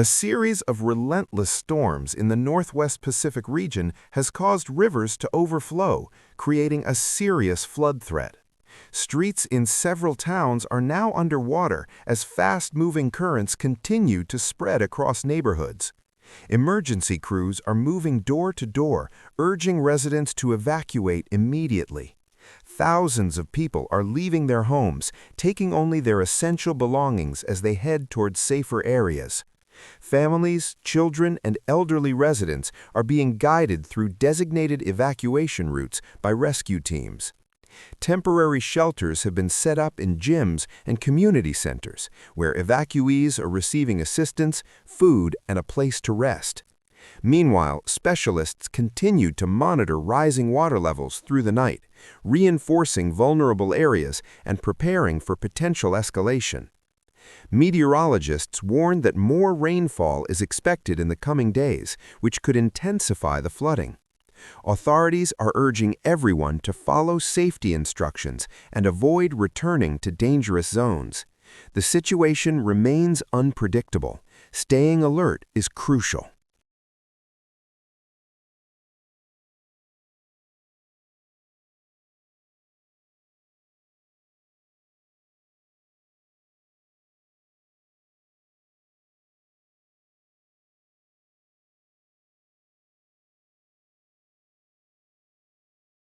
A series of relentless storms in the Northwest Pacific region has caused rivers to overflow, creating a serious flood threat. Streets in several towns are now underwater as fast-moving currents continue to spread across neighborhoods. Emergency crews are moving door to door, urging residents to evacuate immediately. Thousands of people are leaving their homes, taking only their essential belongings as they head towards safer areas. Families, children, and elderly residents are being guided through designated evacuation routes by rescue teams. Temporary shelters have been set up in gyms and community centers, where evacuees are receiving assistance, food, and a place to rest. Meanwhile, specialists continue to monitor rising water levels through the night, reinforcing vulnerable areas and preparing for potential escalation. Meteorologists warn that more rainfall is expected in the coming days, which could intensify the flooding. Authorities are urging everyone to follow safety instructions and avoid returning to dangerous zones. The situation remains unpredictable. Staying alert is crucial.